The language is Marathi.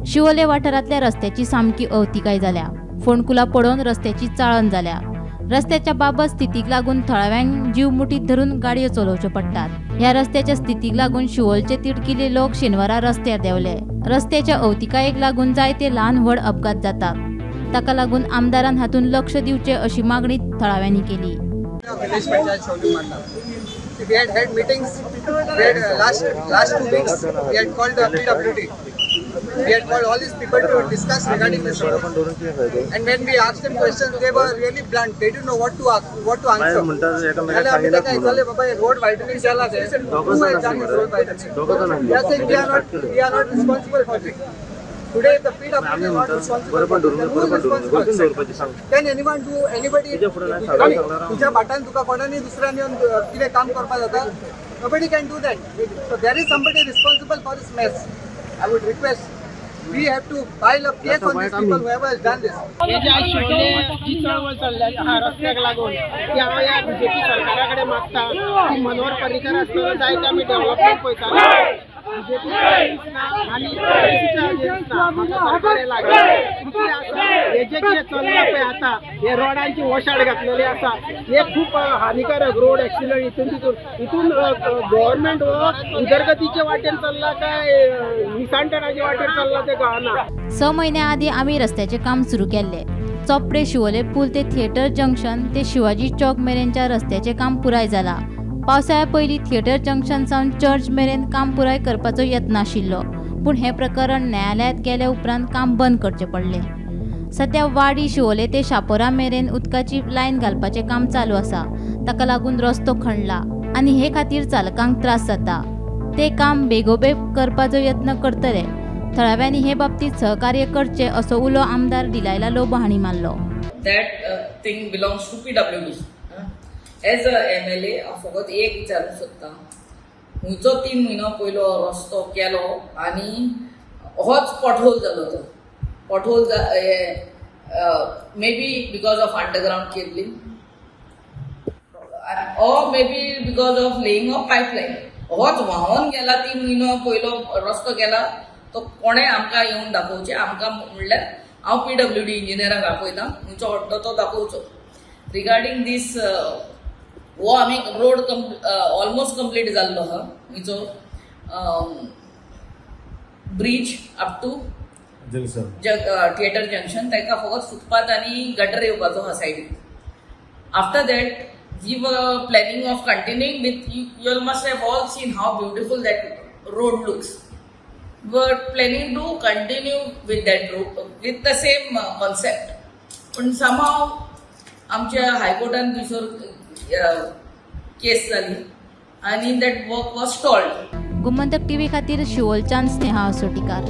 शिवोले वाठारांतल्या रस्त्याची सामकी अवतिकाय जाल्या। फोंडकुला पडोवन रस्त्याची चाळण जाल्या। रस्त्याच्या बाबत स्थितीक लागून थळाव्यांक जीव मुठीत धरून गाडयो चलोवच्यो पडटात। ह्या रस्त्याच्या स्थितीक लागून शिवोलचे तिडकिले लोक शेनवारा रस्त्यार देवले। रस्त्याच्या अवतिकायेक लागून जायते ल्हान व्हड अपघात जातात। ताका लागून आमदारान हातून लक्ष दिवचे अशी मागणी थळाव्यांनी केली। We had meetings. We had last 2 weeks. We had called the PWD. We had called all these people to discuss regarding this road. And when we asked them questions, they were really blunt. They didn't know what to ask, what to answer. Road widening chala hai. Who has done this road widening? They are saying we are not responsible for it. Today, the PWD is not responsible. Who is responsible? Can anyone do anybody? तुझ्या बाटान तुका कोणानी दुसऱ्यानी कितें काम करपा जाता? Nobody can do that. So there is somebody responsible for this mess. I would request. We have to file a case on these people whoever has done this. हे जे शिवोले जी चळवळ चल्ल्या हा रस्त्याक लागून ती हांव या बीजेपी सरकारा कडेन मागता की मनोहर पर्रीकर आसतना जायते आमी डेव्हलपमेंट पळयता बीजेपी आनी म्हाका सरकार लागला हे जे कितें चल्लां पळय आतां हे रोडांची वशाड घातलेली आसा हे खूब हानिकारक रोड एक्सिडेंट हितून गव्हर्नमेंट हो उदरगतीचे वाटेन चल्ला काय निसांटणाचे वाटेन चल्ला ते कळना। 6 महिन्या आधी आम्ही रस्त्याचे काम सुरू केले। चोपडे शिवोले पूल ते थिएटर जंक्शन ते शिवाजी चौक मेरेनच्या रस्त्याचे काम पुराय जाला। पावसाळ्या पयलीं थिएटर जंक्शन सावन चर्च मेरेन काम पुराय करपाचो यत्न आशिल्लो, पूण हे प्रकरण न्यायालयात गेल्या उपरांत काम बंद करचे पडले। सध्या वाडी शिवोले ते शापोरा मेरेन उदकाची लायन घालपाचे काम चालू आसा। ताका लागून रस्तो खणला आनी हे खातीर चालकांक त्रास जाता। ते काम बेगोबेग करपाचो यत्न करतले। थळाव्यांनी हे बाबतीत सहकार्य करचे असो उलो आमदार डिलायला लोबो हांणी मारलो। That thing belongs to PWD. As a MLA, फकत एक विचारूंक सोदता, हुंयचो 3 म्हयनो पयलो रस्तो केलो आनी होच पॉटहोल जालो तो। Pothole may be because of underground cabling or maybe because of laying of pipeline. होच व्हांवून गेला 3 म्हयनो पयलो रस्तो केला तो कोणे आमकां येवन दाखोवचे। आमकां म्हणल्यार हांव PWD इंजिनियराक आपयतां हुंयचो अड्डो तो दाखोवचो। रिगार्डिंग दीस वो आमी रोड ऑलमोस्ट कंप्लीट जाल्लो आहा हुंयचो bridge up to theatre junction ताका फकत फुटपाथ आनी गटर येवपाचो आहा सायडीक। After that we were planning of continuing with you must have all seen how beautiful that road looks. We were planning to continue with that road with the same concept, but somehow आमच्या हायकोर्टान थंयसर केस जाली आणि that work was stalled. Gomantak TV खातीर शिवोलच्यान स्नेहा असोटीकार।